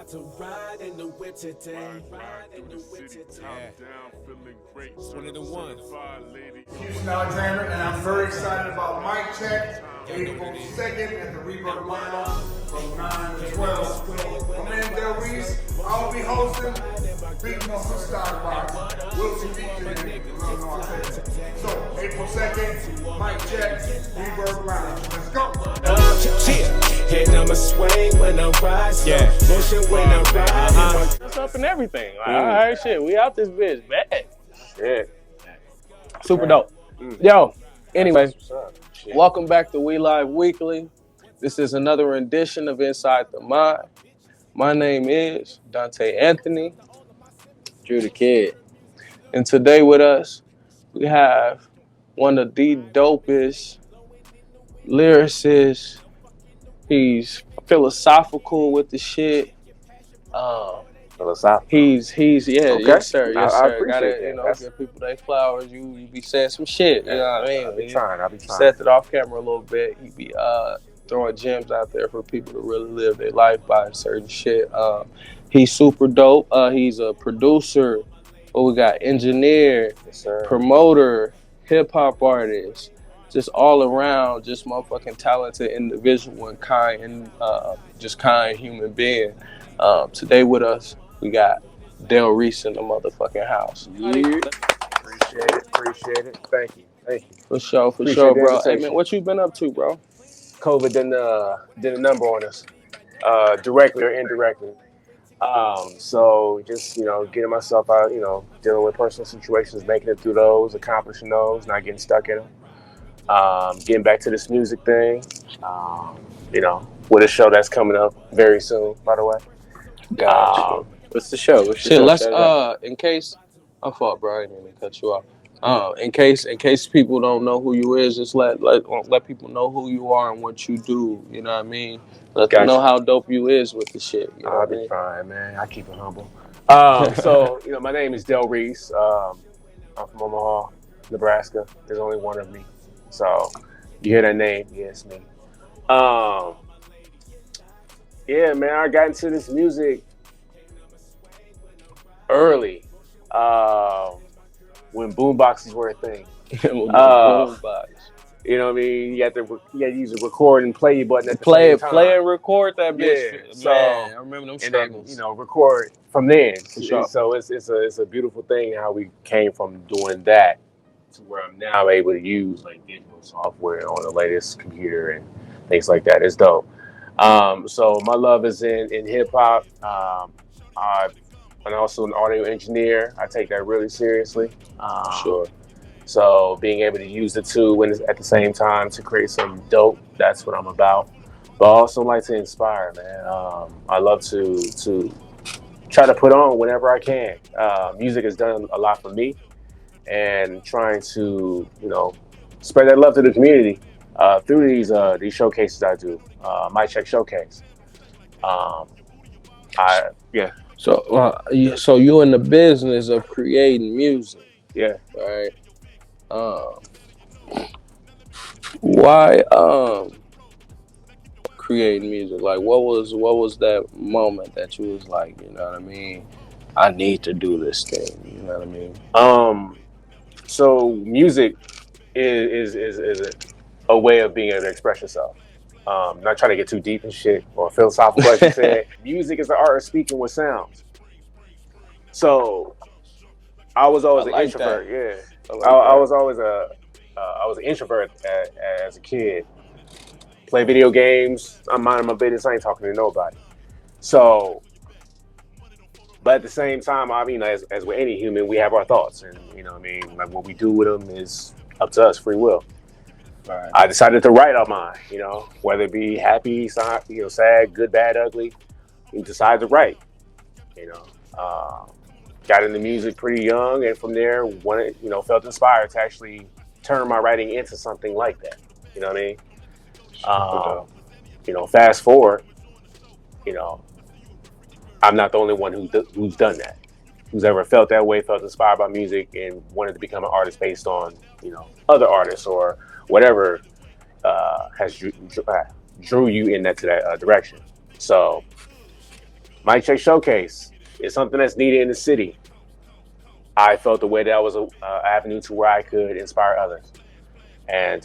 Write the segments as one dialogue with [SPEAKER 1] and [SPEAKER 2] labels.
[SPEAKER 1] about to ride in the whip today.
[SPEAKER 2] It's one of the ones.
[SPEAKER 3] Houston Alexander, and I'm very excited about Mic Check, April 2nd at the Rebirth Lounge from 9 to 12. My man Delreece, I'll be hosting Big Muscle Stock Box, Wilson featuring So, April 2nd, Mic Check, Rebirth Lounge. Let's go.
[SPEAKER 1] And I'ma swing when I rise.
[SPEAKER 2] Yeah.
[SPEAKER 1] Motion when I ride.
[SPEAKER 4] What's up and everything? Like, all right, shit, we out this bitch, bad.
[SPEAKER 5] Shit.
[SPEAKER 4] Super dope. Yo, anyway, welcome back to We Live Weekly. This is another rendition of Inside the Mind. My name is Dante Anthony, Drew the Kid. And today with us, we have one of the dopest lyricists. He's philosophical with the shit.
[SPEAKER 5] Philosophical.
[SPEAKER 4] He's
[SPEAKER 5] Okay.
[SPEAKER 4] yes sir,
[SPEAKER 5] I
[SPEAKER 4] sir.
[SPEAKER 5] appreciate
[SPEAKER 4] Gotta,
[SPEAKER 5] that.
[SPEAKER 4] give people their flowers. You be saying some shit, you know what I mean?
[SPEAKER 5] I'll be trying.
[SPEAKER 4] Set it off camera a little bit. You be throwing gems out there for people to really live their life by certain shit. He's super dope. He's a producer. What we got? Engineer,
[SPEAKER 5] Yes, sir.
[SPEAKER 4] promoter, hip hop artist. Just all around, just motherfucking talented individual and kind, just kind human being. Today with us, we got Delreece in the motherfucking house.
[SPEAKER 5] Yeah. Appreciate it. Thank you.
[SPEAKER 4] For sure,
[SPEAKER 5] Appreciate
[SPEAKER 4] bro.
[SPEAKER 5] the
[SPEAKER 4] Hey
[SPEAKER 5] invitation.
[SPEAKER 4] man, what you been up to, bro?
[SPEAKER 5] COVID did a number on us, directly or indirectly. So just, getting myself out, dealing with personal situations, making it through those, accomplishing those, not getting stuck in them. Getting back to this music thing, with a show that's coming up very soon, by the way.
[SPEAKER 4] Gotcha.
[SPEAKER 5] What's the show?
[SPEAKER 4] Shit, let's in case I thought, bro, I didn't mean to cut you off. In case people don't know who you is, just let people know who you are and what you do. You know what I mean? Let them know how dope you is with the shit. You know
[SPEAKER 5] I'll
[SPEAKER 4] what I
[SPEAKER 5] be
[SPEAKER 4] mean?
[SPEAKER 5] fine, man. I keep it humble. So my name is Delreece. I'm from Omaha, Nebraska. There's only one of me. So you hear that name? Yeah, it's me. Yeah, man, I got into this music early, when boomboxes were a thing.
[SPEAKER 4] Boombox.
[SPEAKER 5] You know what I mean? You had to use a record and play button at the
[SPEAKER 4] Play
[SPEAKER 5] same
[SPEAKER 4] it,
[SPEAKER 5] time.
[SPEAKER 4] play and record that bitch.
[SPEAKER 5] Yeah,
[SPEAKER 4] Man,
[SPEAKER 5] so-
[SPEAKER 4] I remember them
[SPEAKER 5] And then
[SPEAKER 4] struggles.
[SPEAKER 5] record from then.
[SPEAKER 4] Sure.
[SPEAKER 5] So it's a beautiful thing how we came from doing that to where I'm now able to use like digital software on the latest computer and things like that. It's dope. So my love is in hip hop. I'm also an audio engineer. I take that really seriously.
[SPEAKER 4] Sure.
[SPEAKER 5] So being able to use the two at the same time to create some dope, that's what I'm about. But I also like to inspire, man. I love to try to put on whenever I can. Music has done a lot for me, and trying to spread that love to the community through these showcases I do. Mic Check Showcase.
[SPEAKER 4] So you in the business of creating music,
[SPEAKER 5] Yeah.
[SPEAKER 4] right? Why creating music? Like, what was that moment that you was like, you know what I mean? I need to do this thing. You know what I mean?
[SPEAKER 5] So music is a way of being able to express yourself. Not trying to get too deep and shit or philosophical, as you said. Music is the art of speaking with sounds. So I was always an introvert. Yeah, I was always I was an introvert as a kid. Play video games. I'm minding my business. I ain't talking to nobody. So, but at the same time, I mean, as with any human, we have our thoughts, and like what we do with them is up to us, free will.
[SPEAKER 4] Right.
[SPEAKER 5] I decided to write out mine, whether it be happy, sad, good, bad, ugly. You decide to write, got into music pretty young, and from there, felt inspired to actually turn my writing into something like that. You know what I mean? Fast forward, I'm not the only one who's done that, who's ever felt that way, felt inspired by music, and wanted to become an artist based on, other artists or whatever has drew you in that direction. So Mic Check Showcase is something that's needed in the city. I felt the way that was an avenue to where I could inspire others. And,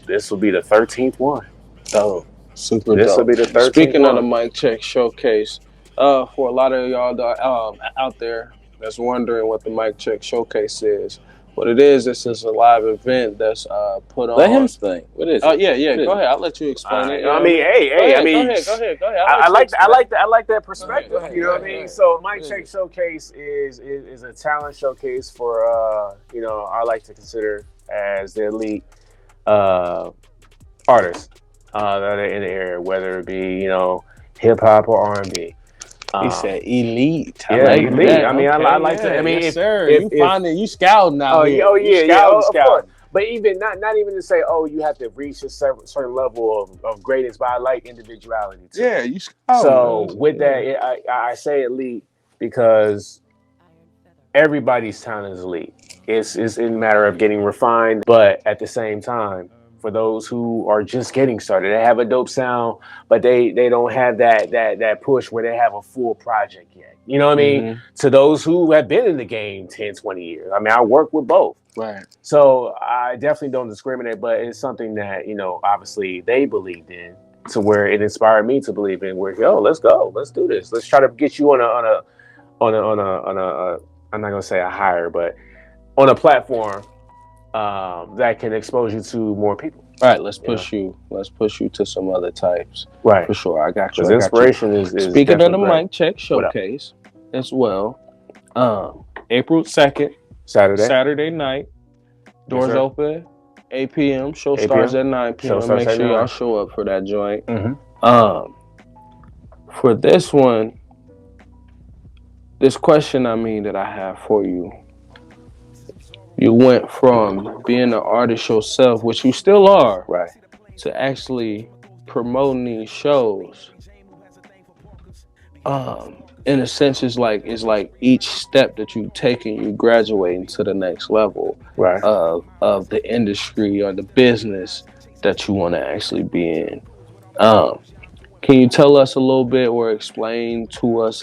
[SPEAKER 5] this will be the 13th one.
[SPEAKER 4] Oh, super
[SPEAKER 5] This will
[SPEAKER 4] dope.
[SPEAKER 5] be the 13th
[SPEAKER 4] Speaking of the
[SPEAKER 5] one.
[SPEAKER 4] Mic Check Showcase, for a lot of y'all out there that's wondering what the Mic Check Showcase is, what it is, this is a live event that's put on.
[SPEAKER 6] Let him explain. What is it?
[SPEAKER 4] Oh yeah. Go ahead. I'll let you explain it.
[SPEAKER 5] I mean,
[SPEAKER 4] Go ahead.
[SPEAKER 5] I like that perspective.
[SPEAKER 4] Go ahead,
[SPEAKER 5] you know what I mean? So, Mic Check Showcase is a talent showcase for I like to consider as the elite artists that are in the area, whether it be hip hop or R&B.
[SPEAKER 4] He said elite.
[SPEAKER 5] Yeah,
[SPEAKER 4] like
[SPEAKER 5] elite.
[SPEAKER 4] that.
[SPEAKER 5] I mean,
[SPEAKER 4] Okay,
[SPEAKER 5] I like to. I mean,
[SPEAKER 4] yes, sir. You scouting now?
[SPEAKER 5] Of course. But even not even to say, you have to reach a certain level of greatness, but I like individuality too.
[SPEAKER 4] Yeah, you scouting.
[SPEAKER 5] So with that, I say elite because everybody's talent is elite. It's a matter of getting refined, but at the same time, for those who are just getting started, they have a dope sound, but they don't have that push where they have a full project yet. You know what I mean? To those who have been in the game 10, 20 years. I mean, I work with both.
[SPEAKER 4] Right.
[SPEAKER 5] So I definitely don't discriminate, but it's something that, obviously they believed in to where it inspired me to believe in where, let's go. Let's do this. Let's try to get you on a I'm not going to say a higher, but on a platform that can expose you to more people.
[SPEAKER 4] All right, let's push you to some other types.
[SPEAKER 5] Right.
[SPEAKER 4] For sure. I got you.
[SPEAKER 5] Because inspiration is
[SPEAKER 4] speaking of the Mic Check Showcase as well. April 2nd, Saturday night. Doors open, 8 p.m. Show starts at 9 p.m. Make sure y'all show up for that joint. For this one, this question that I have for you. You went from being an artist yourself, which you still are,
[SPEAKER 5] right,
[SPEAKER 4] to actually promoting these shows. In a sense, it's like each step that you take and you graduating to the next level,
[SPEAKER 5] right,
[SPEAKER 4] of the industry or the business that you want to actually be in. Can you tell us a little bit or explain to us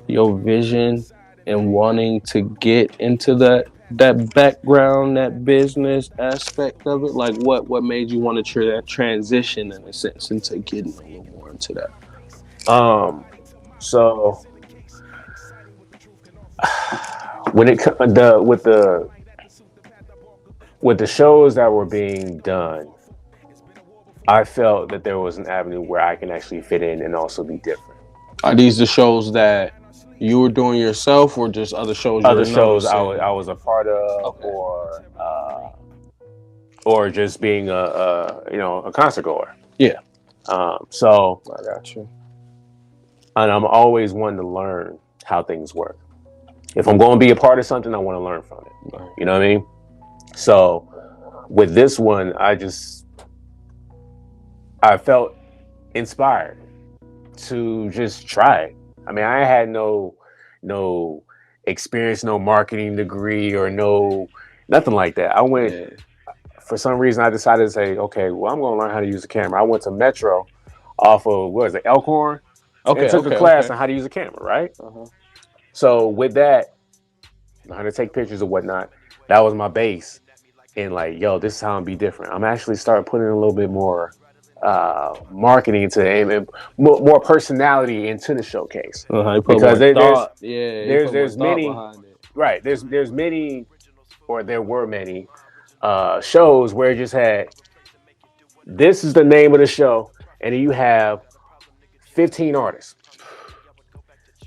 [SPEAKER 4] your vision and wanting to get into that background, that business aspect of it? Like what made you want to transition in a sense into getting a little more into that?
[SPEAKER 5] So when it with the shows that were being done, I felt that there was an avenue where I can actually fit in and also be different.
[SPEAKER 4] Are these the shows that you were doing yourself, or just other shows?
[SPEAKER 5] Other shows I was a part of, okay. or just being a concert goer.
[SPEAKER 4] Yeah.
[SPEAKER 5] So
[SPEAKER 4] I got you.
[SPEAKER 5] And I'm always wanting to learn how things work. If I'm going to be a part of something, I want to learn from it. Right. You know what I mean? So with this one, I felt inspired to just try it. I mean, I had no experience, no marketing degree, or nothing like that. I went, for some reason, I decided to say, okay, well, I'm going to learn how to use a camera. I went to Metro off of, what is it, Elkhorn? Okay, and took a class on how to use a camera, right? So with that, how to take pictures or whatnot, that was my base. And this is how I'm be different. I'm actually starting putting a little bit more marketing into it and more personality into the showcase. Because there's many, right? There's many, or there were many shows where it just had, this is the name of the show, and you have 15 artists.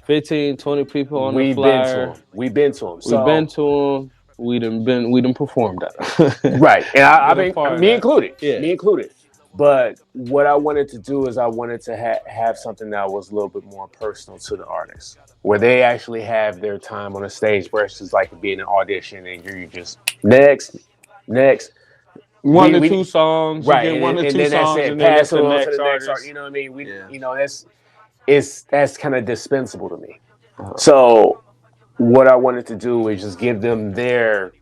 [SPEAKER 4] 15, 20 people on the flyer.
[SPEAKER 5] We've been to them.
[SPEAKER 4] We done performed that.
[SPEAKER 5] Right. And I mean, me included. Yeah. Me included. But what I wanted to do is I wanted to have something that was a little bit more personal to the artist, where they actually have their time on a stage versus like being an audition and you're just next.
[SPEAKER 4] One or two songs,
[SPEAKER 5] right?
[SPEAKER 4] You get one or two songs, and
[SPEAKER 5] then pass it on to the next artist. You know what I mean? That's kind of dispensable to me. So what I wanted to do is just give them their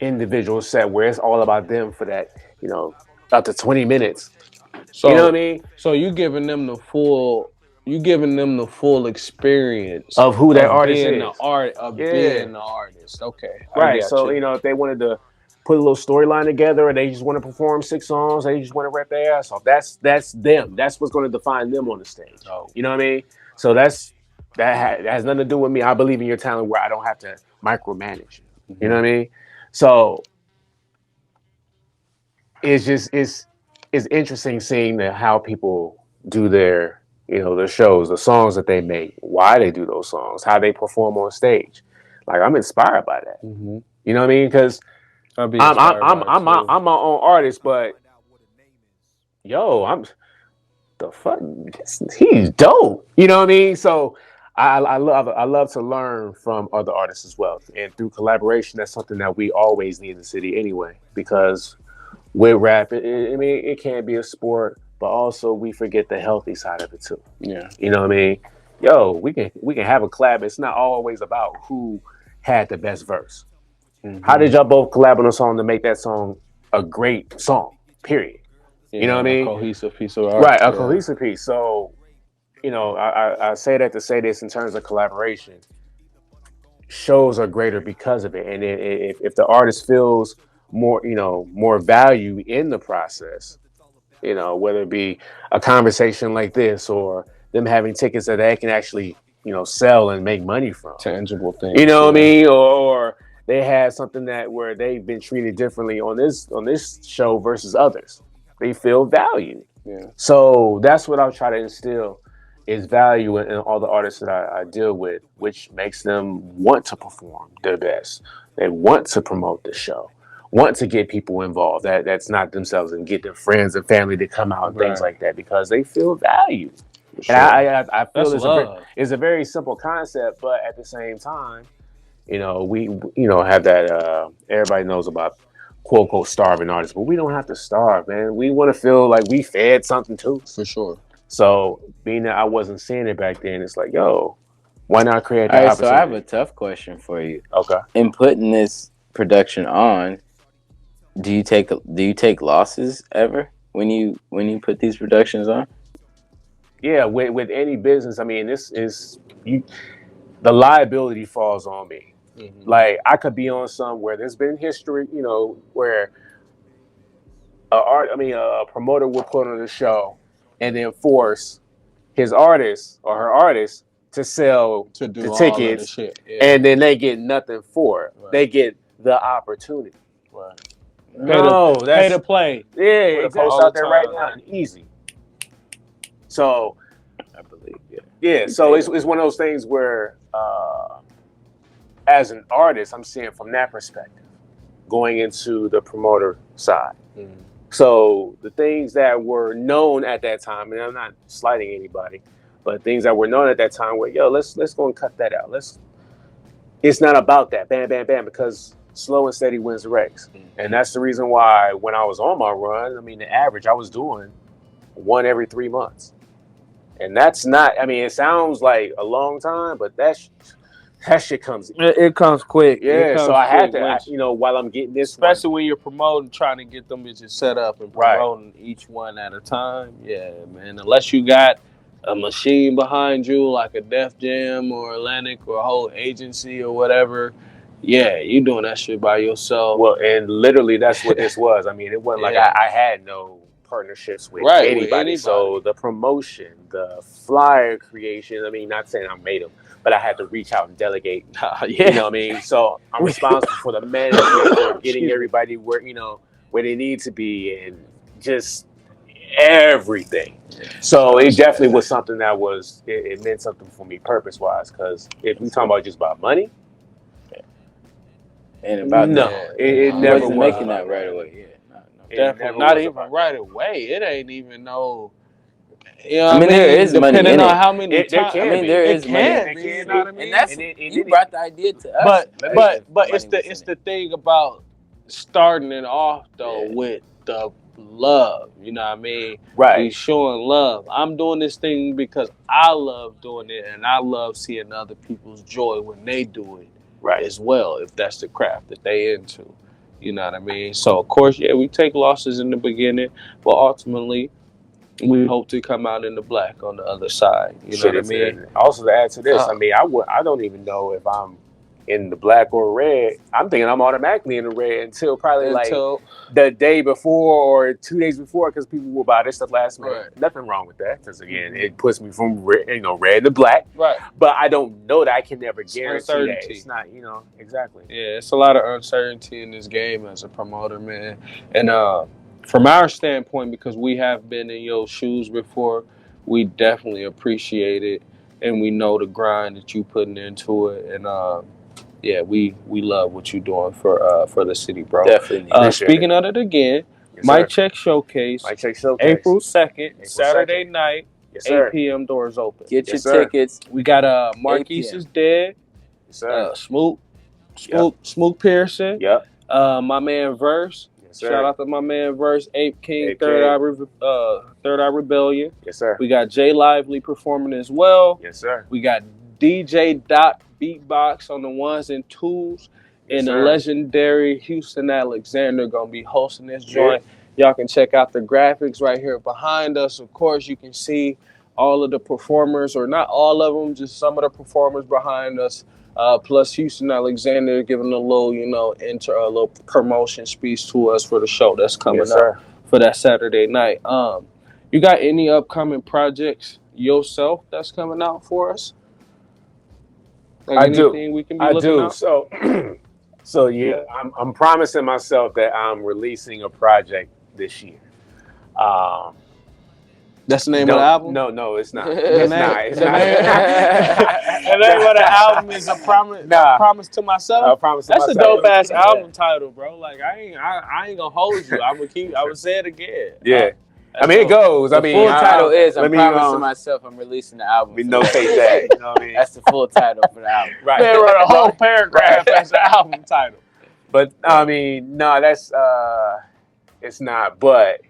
[SPEAKER 5] individual set where it's all about them for that, up to 20 minutes.
[SPEAKER 4] So,
[SPEAKER 5] you know what I mean?
[SPEAKER 4] So you giving them the full experience
[SPEAKER 5] Of who that
[SPEAKER 4] of
[SPEAKER 5] artist
[SPEAKER 4] being the
[SPEAKER 5] is.
[SPEAKER 4] being the artist. Okay, I
[SPEAKER 5] Right.
[SPEAKER 4] got
[SPEAKER 5] So,
[SPEAKER 4] you.
[SPEAKER 5] if they wanted to put a little storyline together or they just want to perform 6 songs, they just want to rap their ass off. That's them. That's what's going to define them on the stage.
[SPEAKER 4] Oh.
[SPEAKER 5] You know what I mean? So that has nothing to do with me. I believe in your talent where I don't have to micromanage.
[SPEAKER 4] Mm-hmm.
[SPEAKER 5] You know what I mean? So it's interesting seeing how people do their their shows, the songs that they make, why they do those songs, how they perform on stage. Like, I'm inspired by that.
[SPEAKER 4] Mm-hmm.
[SPEAKER 5] You know what I mean? Because
[SPEAKER 4] I'll be inspired
[SPEAKER 5] I'm
[SPEAKER 4] by it too.
[SPEAKER 5] my own artist, but I'm the fuck. He's dope. You know what I mean? So I love to learn from other artists as well, and through collaboration, that's something that we always need in the city anyway. Because with rap, it can be a sport, but also we forget the healthy side of it too.
[SPEAKER 4] Yeah.
[SPEAKER 5] You know what I mean? Yo, we can have a collab. It's not always about who had the best verse. Mm-hmm. How did y'all both collab on a song to make that song a great song? Period.
[SPEAKER 4] Yeah,
[SPEAKER 5] you know what I mean?
[SPEAKER 4] A cohesive piece of art.
[SPEAKER 5] Right, a cohesive piece. So, I say that to say this in terms of collaboration. Shows are greater because of it, and if the artist feels more value in the process, whether it be a conversation like this or them having tickets that they can actually sell and make money from,
[SPEAKER 4] tangible things.
[SPEAKER 5] You know what I mean? Or they had something where they've been treated differently on this show versus others. They feel valued.
[SPEAKER 4] Yeah.
[SPEAKER 5] So that's what I'll try to instill is value in all the artists that I deal with, which makes them want to perform their best. They want to promote the show, want to get people involved. That's not themselves, and get their friends and family to come out and things like that because they feel valued. Sure. And I feel it's a very simple concept, but at the same time, we have that everybody knows about quote unquote starving artists, but we don't have to starve, man. We want to feel like we fed something too.
[SPEAKER 4] For sure.
[SPEAKER 5] So being that I wasn't seeing it back then, it's like, yo, why not create that opportunity?
[SPEAKER 6] So I have a tough question for you.
[SPEAKER 5] Okay.
[SPEAKER 6] In putting this production on, do you take losses ever when you put these productions on?
[SPEAKER 5] Yeah, with any business, I mean, the liability falls on me. Mm-hmm. Like, I could be on some where there's been history, where a promoter will put on a show and then force his artist or her artist to sell the tickets, and then they get nothing for it. Right. They get the opportunity.
[SPEAKER 4] Right.
[SPEAKER 5] Pay
[SPEAKER 4] to play.
[SPEAKER 5] Yeah, exactly. Post out there right now, easy. So,
[SPEAKER 6] I believe,
[SPEAKER 5] yeah. So it's one of those things where, as an artist, I'm seeing from that perspective, going into the promoter side. Mm-hmm. So the things that were known at that time, and I'm not slighting anybody, but things that were known at that time were, let's go and cut that out. It's not about that, bam, bam, bam, because slow and steady wins the race. Mm-hmm. And that's the reason why when I was on my run, the average I was doing one every 3 months. And that's not, it sounds like a long time, but that shit comes.
[SPEAKER 4] It comes quick.
[SPEAKER 5] Yeah, so I had to, while I'm getting this,
[SPEAKER 4] especially when you're promoting, trying to get them bitches set up and promoting each one at a time. Yeah, man. Unless you got a machine behind you, like a Def Jam or Atlantic or a whole agency or whatever. Yeah, you doing that shit by yourself.
[SPEAKER 5] Well, and literally that's what this was. It wasn't like I had no partnerships with anybody. So the promotion, the flyer creation, not saying I made them, but I had to reach out and delegate. You know what I mean? So I'm responsible for the management, for getting everybody where they need to be, and just everything. So it definitely was something that it meant something for me purpose wise, because if we talking about money,
[SPEAKER 6] and about
[SPEAKER 5] it never
[SPEAKER 6] wasn't making that right away. Yeah.
[SPEAKER 4] Definitely not even right away. It ain't even no.
[SPEAKER 6] There is money in it.
[SPEAKER 4] On how many times,
[SPEAKER 6] there is money.
[SPEAKER 4] You know what I mean?
[SPEAKER 6] And that's you brought the idea to us.
[SPEAKER 4] But it's the thing about starting it off though with the love. You know what I mean?
[SPEAKER 5] Right.
[SPEAKER 4] He's showing love. I'm doing this thing because I love doing it, and I love seeing other people's joy when they do it. Right. As well, if that's the craft that they into. You know what I mean? So, of course, we take losses in the beginning, but ultimately, We hope to come out in the black on the other side. You know what I mean?
[SPEAKER 5] Also to add to this, I mean, I don't even know if I'm in the black or red. I'm thinking I'm automatically in the red until probably like the day before or 2 days before, because people will buy this stuff last minute. Right. Nothing wrong with that, because again, it puts me from red to black.
[SPEAKER 4] Right.
[SPEAKER 5] But I don't know that. I can never guarantee that. It's not, exactly.
[SPEAKER 4] Yeah, it's a lot of uncertainty in this game as a promoter, man. And from our standpoint, because we have been in your shoes before, we definitely appreciate it, and we know the grind that you putting into it, and yeah, we love what you're doing for the city, bro.
[SPEAKER 6] Definitely.
[SPEAKER 4] Speaking of it again, Mic Check Showcase, April 2nd, Saturday night, 8 p.m. doors open.
[SPEAKER 6] Get your tickets.
[SPEAKER 4] We got Marquise is Dead, Smook Pearson, my man Verse. Shout out to my man Verse, Ape King, Third Eye Rebellion.
[SPEAKER 5] Yes, sir.
[SPEAKER 4] We got Jay Lively performing as well.
[SPEAKER 5] Yes, sir.
[SPEAKER 4] We got DJ Dot Beatbox on the ones and twos, and the legendary Houston Alexander gonna be hosting this joint. Y'all can check out the graphics right here behind us. Of course, you can see all of the performers, or not all of them, just some of the performers behind us. Plus Houston Alexander giving a little, a little promotion speech to us for the show that's coming up for that Saturday night. You got any upcoming projects yourself that's coming out for us? Like anything we can be looking out?
[SPEAKER 5] So yeah, I'm promising myself that I'm releasing a project this year.
[SPEAKER 4] That's the name of the album?
[SPEAKER 5] No, it's not. It's not.
[SPEAKER 4] The name of the album is a promise. Promise to myself. That's a dope ass album title, bro. Like I ain't gonna hold you. I'm gonna say it again.
[SPEAKER 5] Yeah. I mean, it goes.
[SPEAKER 6] The full title is I'm promising myself I'm releasing the album.
[SPEAKER 5] We notate that. You know what I mean?
[SPEAKER 6] That's the full title for the album.
[SPEAKER 4] Right. They wrote a whole paragraph as the album title.
[SPEAKER 5] But I mean, no, that's it's not. But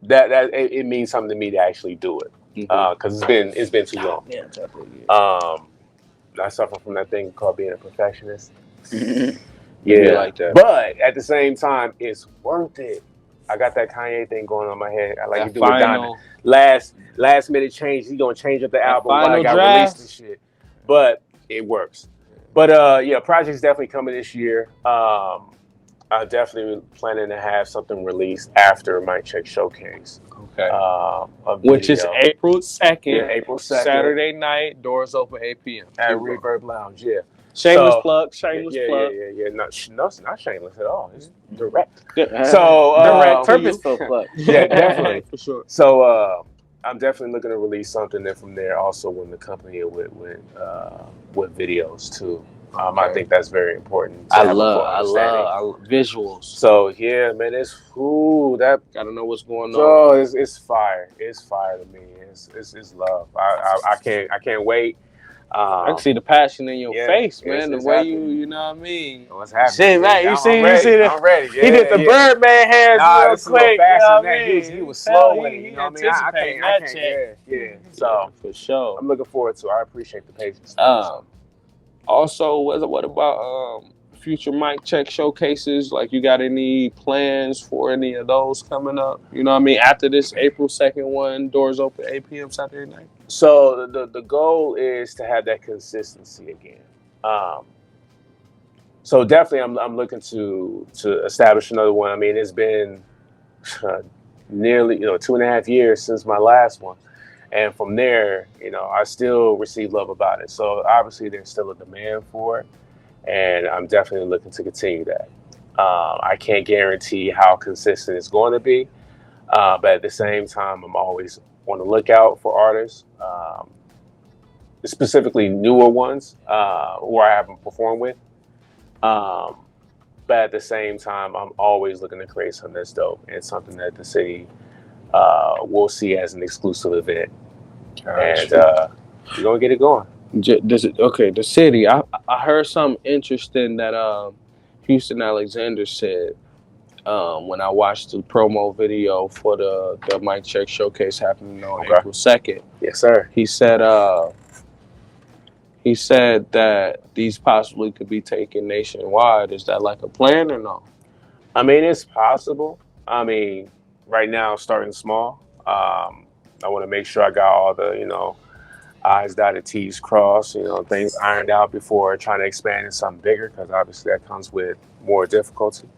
[SPEAKER 5] that it means something to me to actually do it, because it's been too long.
[SPEAKER 4] Yeah,
[SPEAKER 5] I suffer from that thing called being a perfectionist.
[SPEAKER 4] Yeah, like that.
[SPEAKER 5] But at the same time, it's worth it. I got that Kanye thing going on in my head. I like to do it down. Last minute change. He's gonna change up the album while I got released and shit. But it works. But yeah, project's definitely coming this year. I'm definitely planning to have something released after Mic Check Showcase.
[SPEAKER 4] Okay. Which is April 2nd.
[SPEAKER 5] Yeah, April 2nd.
[SPEAKER 4] Saturday night, doors open 8 p.m.
[SPEAKER 5] At Reverb Lounge, yeah.
[SPEAKER 4] Shameless plug. Yeah.
[SPEAKER 5] No, it's not shameless at all. It's direct.
[SPEAKER 4] Direct, purposeful plug.
[SPEAKER 5] Yeah, definitely.
[SPEAKER 4] For sure.
[SPEAKER 5] So I'm definitely looking to release something, and from there also with the company with videos too. I think that's very important.
[SPEAKER 4] I love visuals.
[SPEAKER 5] So yeah, man, that
[SPEAKER 4] gotta know what's going on.
[SPEAKER 5] Oh, it's fire. It's fire to me. It's love. I can't wait.
[SPEAKER 4] I can see the passion in your face, man. The way you know what I mean.
[SPEAKER 5] What's happening?
[SPEAKER 4] Shit, man, you see that?
[SPEAKER 5] I'm ready.
[SPEAKER 4] He did the Birdman hands real quick. You know what I mean?
[SPEAKER 5] He was slow with it. You know what I mean? I can't.
[SPEAKER 4] Check.
[SPEAKER 5] Yeah. So
[SPEAKER 4] for sure,
[SPEAKER 5] I'm looking forward to it. I appreciate the patience.
[SPEAKER 4] Also, what about future Mic Check showcases? Like, you got any plans for any of those coming up? You know what I mean? After this April 2nd one, doors open 8 p.m. Saturday night.
[SPEAKER 5] So the goal is to have that consistency again. So definitely I'm looking to establish another one. I mean, it's been nearly 2.5 years since my last one. And from there, I still receive love about it. So obviously there's still a demand for it. And I'm definitely looking to continue that. I can't guarantee how consistent it's going to be. But at the same time, I'm always on the lookout for artists, specifically newer ones who I haven't performed with. But at the same time, I'm always looking to create something that's dope and something that the city we'll see as an exclusive event, and we're gonna get it going.
[SPEAKER 4] The city. I heard something interesting that Houston Alexander said when I watched the promo video for the Mic Check showcase happening on April 2nd.
[SPEAKER 5] Yes, sir.
[SPEAKER 4] He said that these possibly could be taken nationwide. Is that like a plan or no?
[SPEAKER 5] I mean, it's possible. I mean, right now starting small. I want to make sure I got all the, I's dotted, T's crossed, things ironed out before trying to expand into something bigger, because obviously that comes with more difficulty.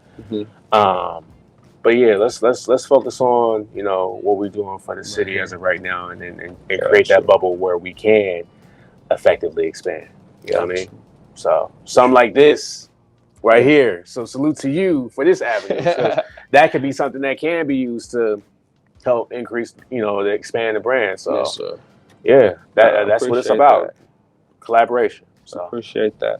[SPEAKER 5] But yeah, let's focus on what we're doing for the city as of right now, and create that bubble where we can effectively expand. You know what I mean? So something like this right here. So salute to you for this avenue, because that could be something that can be used to help increase, to expand the brand. So
[SPEAKER 4] Yes, sir.
[SPEAKER 5] yeah, that's what it's about. That. Collaboration. So
[SPEAKER 4] appreciate that.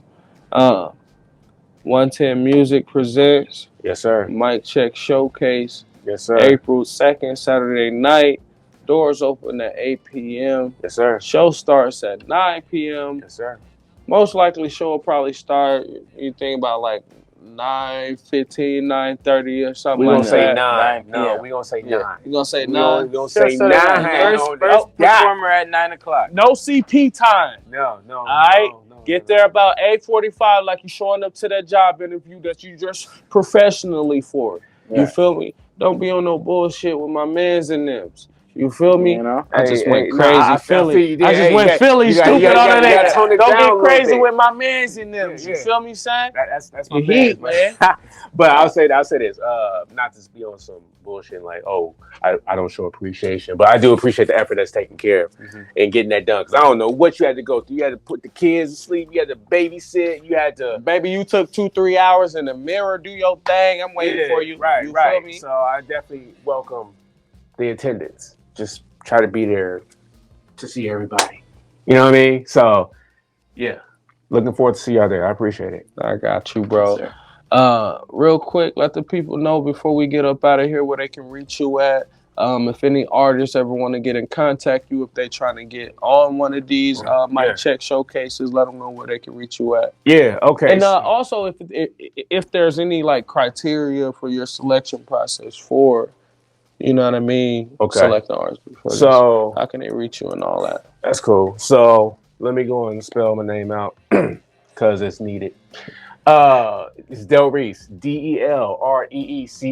[SPEAKER 4] 110 Music presents.
[SPEAKER 5] Yes, sir.
[SPEAKER 4] Mic Check Showcase.
[SPEAKER 5] Yes, sir.
[SPEAKER 4] April 2nd, Saturday night. Doors open at 8 p.m.
[SPEAKER 5] Yes, sir.
[SPEAKER 4] Show starts at 9 p.m.
[SPEAKER 5] Yes, sir.
[SPEAKER 4] Most likely show will probably start, you think about like 9:15, 9:30 or something like that.
[SPEAKER 5] We gonna say 9. No, we gonna say 9.
[SPEAKER 4] You gonna say 9?
[SPEAKER 5] We gonna say 9.
[SPEAKER 6] First performer at 9 o'clock.
[SPEAKER 4] No CP time.
[SPEAKER 5] No.
[SPEAKER 4] All right. Get there about 8:45, like you showing up to that job interview that you just professionally for. Yeah. You feel me? Don't be on no bullshit with my mans and thems. You feel me? I just went crazy Philly. I just went Philly stupid on that. Don't get crazy with my mans and thems. You feel me, son?
[SPEAKER 5] That's my heat, man. But I'll say this. Not to be on some bullshit like, I don't show appreciation, but I do appreciate the effort that's taken care of and getting that done. Because I don't know what you had to go through. You had to put the kids to sleep. You had to babysit. You had to.
[SPEAKER 4] Baby, you took 2-3 hours in the mirror. Do your thing. I'm waiting for you.
[SPEAKER 5] Right.
[SPEAKER 4] Feel me?
[SPEAKER 5] So I definitely welcome the attendance. Just try to be there to see everybody. You know what I mean? So, yeah. Looking forward to see y'all there. I appreciate it.
[SPEAKER 4] I got you, bro. Yes, real quick, let the people know before we get up out of here where they can reach you at. If any artists ever want to get in contact you, if they trying to get on one of these Mic Check showcases, let them know where they can reach you at.
[SPEAKER 5] Yeah, okay.
[SPEAKER 4] And also, if there's any like criteria for your selection process for, you know what I mean?
[SPEAKER 5] Okay.
[SPEAKER 4] Select the artists before
[SPEAKER 5] so,
[SPEAKER 4] how can they reach you and all that?
[SPEAKER 5] That's cool. So let me go and spell my name out because it's needed. It's Delreece, Delreece.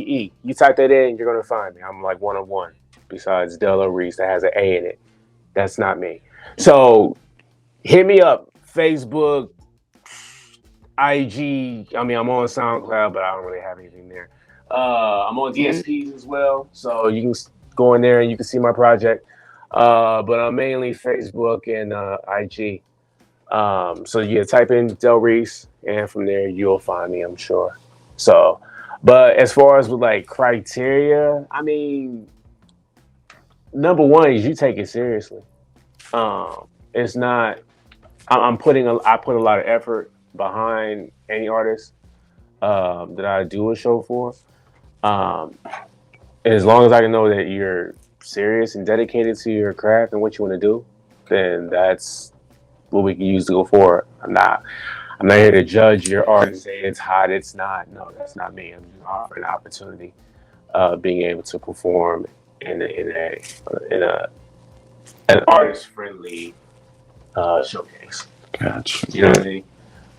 [SPEAKER 5] You type that in, you're gonna find me. I'm like one of one. Besides Delreece that has an A in it. That's not me. So hit me up. Facebook, IG. I mean, I'm on SoundCloud, but I don't really have anything there. I'm on DSPs as well, so you can go in there and you can see my project. But I'm mainly Facebook and IG. So yeah, type in Delreece, and from there you'll find me, I'm sure. So, but as far as with like criteria, I mean, number one is you take it seriously. It's not. I put a lot of effort behind any artist that I do a show for. And as long as I know that you're serious and dedicated to your craft and what you want to do, then that's what we can use to go forward. I'm not here to judge your art and say it's hot, it's not. No, that's not me. I'm just offering an opportunity, being able to perform in an artist friendly showcase.
[SPEAKER 4] Gotcha.
[SPEAKER 5] You know what I mean?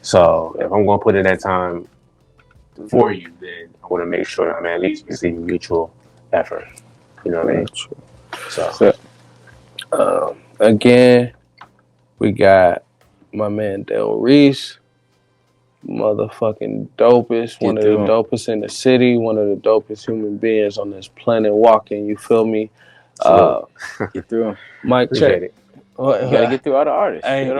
[SPEAKER 5] So if I'm going to put in that time for you, then I want to make sure I'm at least receiving mutual effort. You know what I mean? So
[SPEAKER 4] again, we got my man Delreece, motherfucking dopest, one of the dopest in the city, one of the dopest human beings on this planet walking. You feel me?
[SPEAKER 6] Get through them.
[SPEAKER 4] Mic Check.
[SPEAKER 6] You gotta get through all the artists.
[SPEAKER 4] You know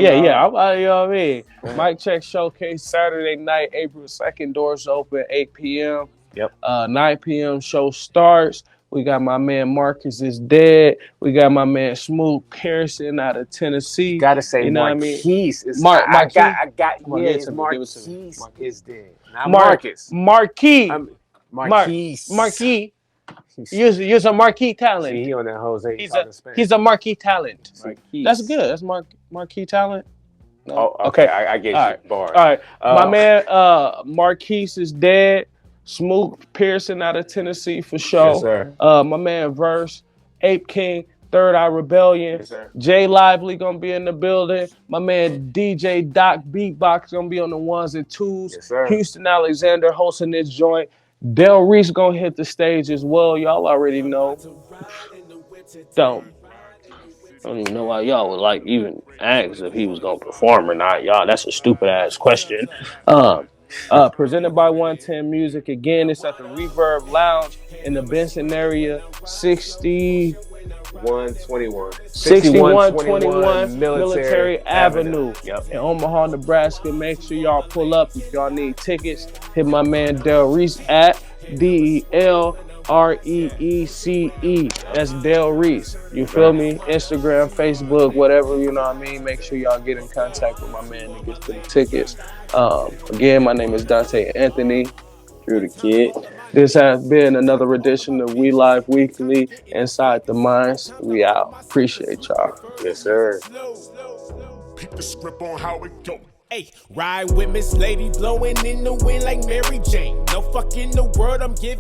[SPEAKER 4] what I mean? Mic Check Showcase Saturday night, April 2nd. Doors open 8 p.m.
[SPEAKER 5] Yep.
[SPEAKER 4] 9 p.m. show starts. We got my man Marcus is dead. We got my man Smooth Pearson out of Tennessee.
[SPEAKER 5] Gotta say,
[SPEAKER 4] you know
[SPEAKER 5] Marquise is
[SPEAKER 4] Marquise.
[SPEAKER 5] Marquise is dead. Not Marcus.
[SPEAKER 4] Marquise.
[SPEAKER 5] Marquise.
[SPEAKER 4] You're a marquee talent.
[SPEAKER 5] See, he on that Jose.
[SPEAKER 4] He's a marquee talent.
[SPEAKER 5] Marquise.
[SPEAKER 4] That's good. That's marquee talent.
[SPEAKER 5] No? Oh, okay. I get you. Bars.
[SPEAKER 4] All right. My man Marquise is dead. Smooth Pearson out of Tennessee for sure.
[SPEAKER 5] Yes, sir.
[SPEAKER 4] My man Verse, Ape King, Third Eye Rebellion.
[SPEAKER 5] Yes, sir.
[SPEAKER 4] Jay Lively gonna be in the building. My man DJ Doc Beatbox gonna be on the ones and twos.
[SPEAKER 5] Yes, sir.
[SPEAKER 4] Houston Alexander hosting this joint. Delreece gonna hit the stage as well. Y'all already know. I don't even know why y'all would like even ask if he was gonna perform or not. Y'all, that's a stupid ass question. Presented by 110 Music. Again, it's at the Reverb Lounge in the Benson area, 6121 Military Avenue.
[SPEAKER 5] Yep.
[SPEAKER 4] In Omaha, Nebraska. Make sure y'all pull up if y'all need tickets. Hit my man Delreece at DELREECE. That's Delreece. You feel me? Instagram, Facebook, whatever, you know what I mean? Make sure y'all get in contact with my man to get the tickets. Again, my name is Dante Anthony.
[SPEAKER 6] Drew the Kid.
[SPEAKER 4] This has been another edition of We Live Weekly. Inside the Minds. We out. Appreciate y'all.
[SPEAKER 5] Yes, sir.
[SPEAKER 2] Peep the script on how it go.
[SPEAKER 1] Hey, ride with Miss Lady blowing in the wind like Mary Jane. No fuck in the world I'm giving.